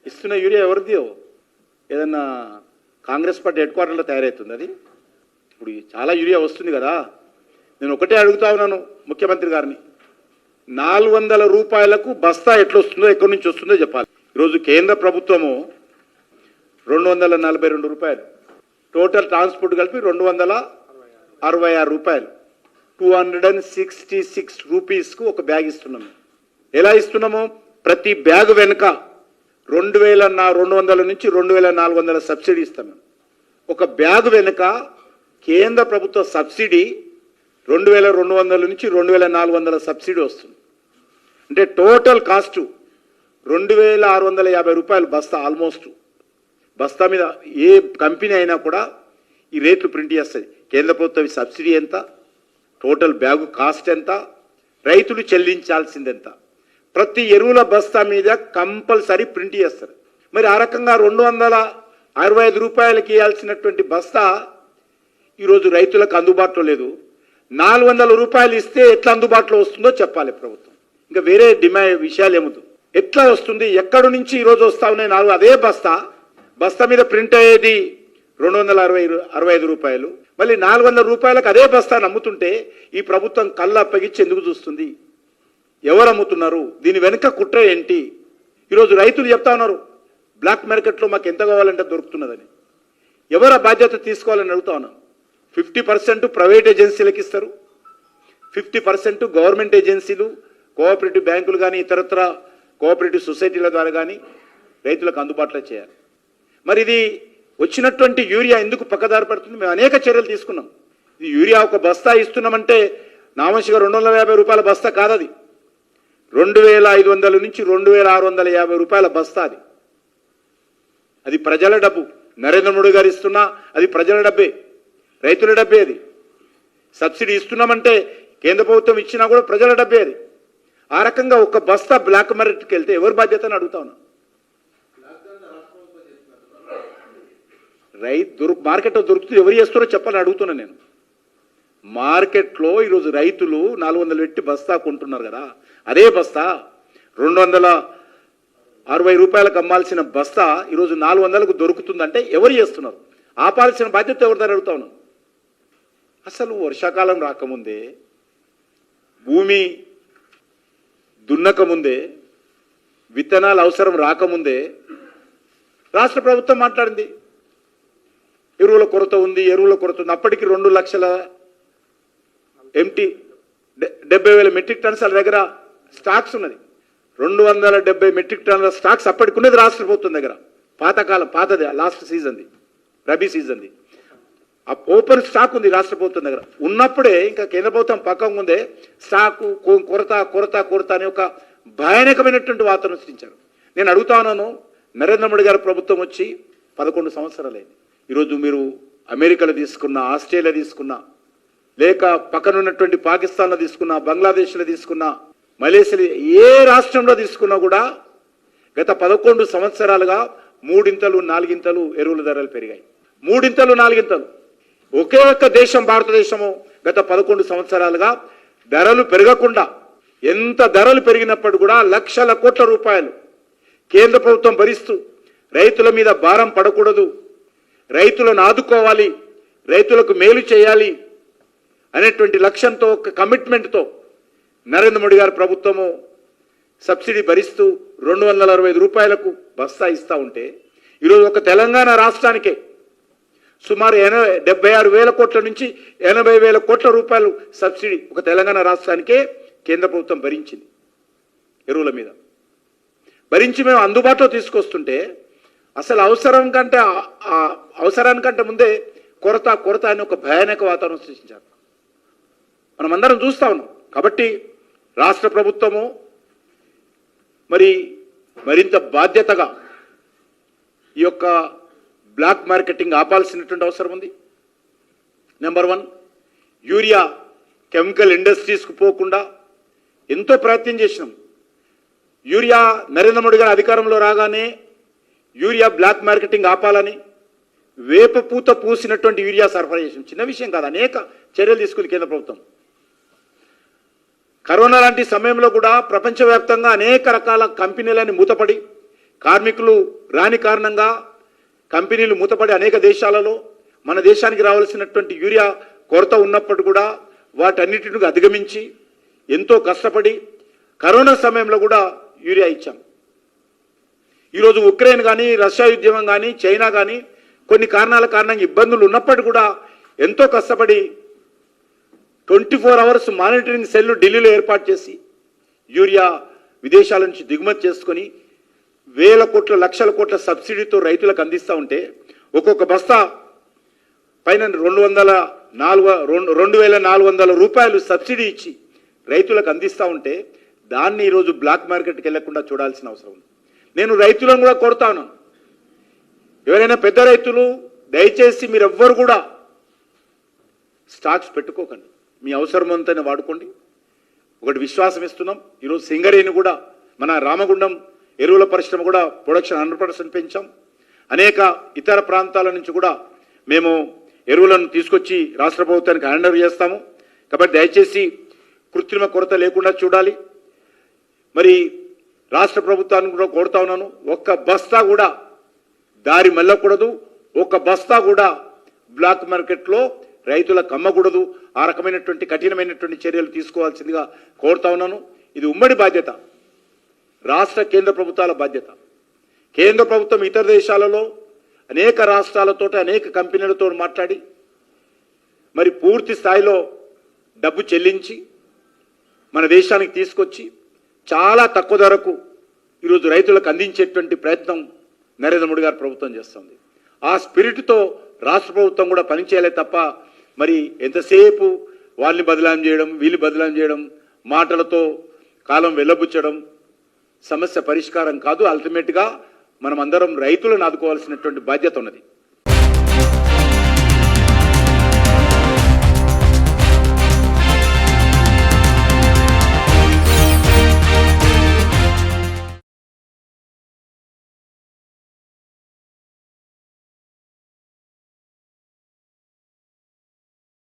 ఇస్తున్న యూరియా ఎవరిదో ఏదన్నా కాంగ్రెస్ పార్టీ హెడ్ క్వార్టర్లో తయారవుతుంది అది. ఇప్పుడు చాలా యూరియా వస్తుంది కదా, నేను ఒకటే అడుగుతా ఉన్నాను ముఖ్యమంత్రి గారిని, 400 రూపాయలకు బస్తా ఎట్లా వస్తుందో ఎక్కడి నుంచి వస్తుందో చెప్పాలి. ఈరోజు కేంద్ర ప్రభుత్వము 242 రూపాయలు, టోటల్ ట్రాన్స్పోర్ట్ కలిపి 266 రూపాయలు, 266 రూపీస్కు ఒక బ్యాగ్ ఇస్తున్నాము. ఎలా ఇస్తున్నాము? ప్రతి బ్యాగ్ వెనుక 2200 నుంచి 2400 సబ్సిడీ ఇస్తాము. ఒక బ్యాగ్ వెనుక కేంద్ర ప్రభుత్వ సబ్సిడీ 2200 నుంచి 2400 సబ్సిడీ వస్తుంది. అంటే టోటల్ కాస్ట్ 2650 రూపాయలు బస్తా. ఆల్మోస్ట్ బస్తా మీద ఏ కంపెనీ అయినా కూడా ఈ రేట్లు ప్రింట్ చేస్తుంది. కేంద్ర ప్రభుత్వ సబ్సిడీ ఎంత, టోటల్ బ్యాగు కాస్ట్ ఎంత, రైతులు చెల్లించాల్సింది ఎంత, ప్రతి ఎరువుల బస్తా మీద కంపల్సరీ ప్రింట్ చేస్తారు. మరి ఆ రకంగా 265 రూపాయలకి ఇవ్వాల్సినటువంటి బస్తా ఈరోజు రైతులకు అందుబాటులో లేదు. 400 రూపాయలు ఇస్తే ఎట్లా అందుబాటులో వస్తుందో చెప్పాలి ప్రభుత్వం. ఇంకా వేరే విషయాలు ఏముంది, ఎట్లా వస్తుంది, ఎక్కడి నుంచి ఈరోజు వస్తా ఉన్నాయి అదే బస్తా మీద ప్రింట్ అయ్యేది 265 రూపాయలు, మళ్ళీ 400 రూపాయలకు అదే బస్తాను అమ్ముతుంటే ఈ ప్రభుత్వం కళ్ళ అప్పగించి ఎందుకు చూస్తుంది? ఎవరు అమ్ముతున్నారు? దీని వెనుక కుట్ర ఏంటి? ఈరోజు రైతులు చెప్తా ఉన్నారు బ్లాక్ మార్కెట్లో మాకు ఎంత కావాలంటే దొరుకుతున్నదని. ఎవరు బాధ్యత తీసుకోవాలని అడుగుతా ఉన్నాను. 50% ప్రైవేట్ ఏజెన్సీలకు ఇస్తారు, 50% గవర్నమెంట్ ఏజెన్సీలు, కోఆపరేటివ్ బ్యాంకులు కానీ ఇతరత్ర కోఆపరేటివ్ సొసైటీల ద్వారా కానీ రైతులకు అందుబాటులో చేయాలి. మరి ఇది వచ్చినటువంటి యూరియా ఎందుకు పక్కదారి పడుతుంది? మేము అనేక చర్యలు తీసుకున్నాం. ఇది యూరియా ఒక బస్తా ఇస్తున్నామంటే నామోషిగా 250 రూపాయల బస్తా కాదది, 2500 నుంచి 2650 రూపాయల బస్తా. అది ప్రజల డబ్బు. నరేంద్ర మోడీ గారు ఇస్తున్నా అది ప్రజల డబ్బే, రైతుల డబ్బే. అది సబ్సిడీ ఇస్తున్నామంటే కేంద్ర ప్రభుత్వం ఇచ్చినా కూడా ప్రజల డబ్బే. అది ఆ రకంగా ఒక బస్తా బ్లాక్ మార్కెట్కి వెళ్తే ఎవరు బాధ్యత అని అడుగుతా ఉన్నా. మార్కెట్లో దొరుకుతుంది, ఎవరు చేస్తారో చెప్పాలని అడుగుతున్నా నేను. మార్కెట్లో ఈరోజు రైతులు 400 పెట్టి బస్తా కొంటున్నారు కదా, అదే బస్తా 260 రూపాయలకు అమ్మాల్సిన బస్తా ఈరోజు 400కు దొరుకుతుందంటే ఎవరు చేస్తున్నారు? ఆపాల్సిన బాధ్యత ఎవరిదాన్ని అడుగుతా ఉన్నాను. అసలు వర్షాకాలం రాకముందే, భూమి దున్నకముందే, విత్తనాలు అవసరం రాకముందే రాష్ట్ర ప్రభుత్వం మాట్లాడింది ఎరువుల కొరత ఉంది. అప్పటికి 2 లక్షల ఎంటీ 70,000 మెట్రిక్ టన్స్ వాళ్ళ దగ్గర స్టాక్స్ ఉన్నది. 270 మెట్రిక్ టన్నుల స్టాక్స్ అప్పటికి ఉన్నది రాష్ట్ర ప్రభుత్వం దగ్గర. పాతది లాస్ట్ సీజన్ది, రబీ సీజన్ది. ఆ ఓపెన్ స్టాక్ ఉంది రాష్ట్ర ప్రభుత్వం దగ్గర. ఉన్నప్పుడే ఇంకా కేంద్ర ప్రభుత్వం పక్కన ముందే స్టాకు కొరత అనే ఒక భయానకమైనటువంటి వాతావరణం సృష్టించారు. నేను అడుగుతా ఉన్నాను, నరేంద్ర మోడీ గారి ప్రభుత్వం వచ్చి 11 సంవత్సరాలైంది. ఈరోజు మీరు అమెరికాలో తీసుకున్నా, ఆస్ట్రేలియా తీసుకున్నా, లేక పక్కన ఉన్నటువంటి పాకిస్తాన్లో తీసుకున్నా, బంగ్లాదేశ్లో తీసుకున్నా, మలేషియా, ఏ రాష్ట్రంలో తీసుకున్నా కూడా గత 11 సంవత్సరాలుగా 3-4 ఎరువుల ధరలు పెరిగాయి. 3-4 ఒకే ఒక్క దేశం భారతదేశము గత 11 సంవత్సరాలుగా ధరలు పెరగకుండా, ఎంత ధరలు పెరిగినప్పుడు కూడా లక్షల కోట్ల రూపాయలు కేంద్ర ప్రభుత్వం భరిస్తూ రైతుల మీద భారం పడకూడదు, రైతులను ఆదుకోవాలి, రైతులకు మేలు చేయాలి అనేటువంటి లక్ష్యంతో, ఒక కమిట్మెంట్తో నరేంద్ర మోడీ గారి ప్రభుత్వము సబ్సిడీ భరిస్తూ 265 రూపాయలకు బస్తా ఇస్తూ ఉంటే ఈరోజు ఒక తెలంగాణ రాష్ట్రానికే సుమారు 76,000 కోట్ల నుంచి 80,000 కోట్ల రూపాయలు సబ్సిడీ ఒక తెలంగాణ రాష్ట్రానికే కేంద్ర ప్రభుత్వం భరించింది. ఎరువుల మీద భరించి మేము అందుబాటులో తీసుకొస్తుంటే అసలు అవసరానికంటే ముందే కొరత అని ఒక భయానక వాతావరణం సృష్టించారు. మనమందరం చూస్తా ఉన్నాం. కాబట్టి రాష్ట్ర ప్రభుత్వము మరింత బాధ్యతగా ఈ యొక్క బ్లాక్ మార్కెటింగ్ ఆపాల్సినటువంటి అవసరం ఉంది. నెంబర్ 1, యూరియా కెమికల్ ఇండస్ట్రీస్కు పోకుండా ఎంతో ప్రయత్నం చేసినాం. యూరియా నరేంద్ర మోడీ గారు అధికారంలో రాగానే యూరియా బ్లాక్ మార్కెటింగ్ ఆపాలని వేప పూత పూసినటువంటి యూరియా సరఫరా చేసాం. చిన్న విషయం కాదు, అనేక చర్యలు తీసుకుంది కేంద్ర ప్రభుత్వం. కరోనా లాంటి సమయంలో కూడా ప్రపంచవ్యాప్తంగా అనేక రకాల కంపెనీలని మూతపడి కార్మికులు రాని కారణంగా కంపెనీలు మూతపడి అనేక దేశాలలో మన దేశానికి రావాల్సినటువంటి యూరియా కొరత ఉన్నప్పుడు కూడా వాటన్నిటిని అధిగమించి ఎంతో కష్టపడి కరోనా సమయంలో కూడా యూరియా ఇచ్చాం. ఈరోజు ఉక్రెయిన్ కానీ, రష్యా ఉద్యమం కానీ, చైనా కానీ కొన్ని కారణంగా ఇబ్బందులు ఉన్నప్పటికీ కూడా ఎంతో కష్టపడి 24 అవర్స్ మానిటరింగ్ సెల్ ఢిల్లీలో ఏర్పాటు చేసి యూరియా విదేశాల నుంచి దిగుమతి చేసుకొని వేల కోట్ల లక్షల కోట్ల సబ్సిడీతో రైతులకు అందిస్తూ ఉంటే ఒక్కొక్క బస్తా పైన 2,400 రూపాయలు సబ్సిడీ ఇచ్చి రైతులకు అందిస్తూ ఉంటే దాన్ని ఈరోజు బ్లాక్ మార్కెట్కి వెళ్లకుండా చూడాల్సిన అవసరం ఉంది. నేను రైతులను కూడా కోరుతా ఉన్నాను, ఎవరైనా పెద్ద రైతులు దయచేసి మీరెవ్వరు కూడా స్టాక్స్ పెట్టుకోకండి, మీ అవసరమంతనే వాడుకోండి. ఒకటి విశ్వాసం ఇస్తున్నాం, ఈరోజు సింగరేణి కూడా మన రామగుండం ఎరువుల పరిశ్రమ కూడా ప్రొడక్షన్ 100% పెంచాం. అనేక ఇతర ప్రాంతాల నుంచి కూడా మేము ఎరువులను తీసుకొచ్చి రాష్ట్ర ప్రభుత్వానికి హ్యాండ్ ఓవర్ చేస్తాము. కాబట్టి దయచేసి కృత్రిమ కొరత లేకుండా చూడాలి. మరి రాష్ట్ర ప్రభుత్వాన్ని కూడా కోరుతా ఉన్నాను, ఒక్క బస్తా కూడా దారి మళ్ళకూడదు, ఒక్క బస్తా కూడా బ్లాక్ మార్కెట్లో రైతులకు అమ్మకూడదు. ఆ రకమైనటువంటి కఠినమైనటువంటి చర్యలు తీసుకోవాల్సిందిగా కోరుతా ఉన్నాను. ఇది ఉమ్మడి బాధ్యత, రాష్ట్ర కేంద్ర ప్రభుత్వాల బాధ్యత. కేంద్ర ప్రభుత్వం ఇతర దేశాలలో అనేక రాష్ట్రాలతో అనేక కంపెనీలతో మాట్లాడి మరి పూర్తి స్థాయిలో డబ్బు చెల్లించి మన దేశానికి తీసుకొచ్చి చాలా తక్కువ ధరకు ఈరోజు రైతులకు అందించేటువంటి ప్రయత్నం నరేంద్ర మోడీ గారి ప్రభుత్వం చేస్తుంది. ఆ స్పిరిట్తో రాష్ట్ర ప్రభుత్వం కూడా పనిచేయాలి తప్ప మరి ఎంతసేపు వాళ్ళని బదలాం చేయడం, వీళ్ళు బదలాం చేయడం, మాటలతో కాలం వెళ్ళబుచ్చడం సమస్య పరిష్కారం కాదు. అల్టిమేట్గా మనం అందరం రైతులను ఆదుకోవాల్సినటువంటి బాధ్యత ఉన్నది.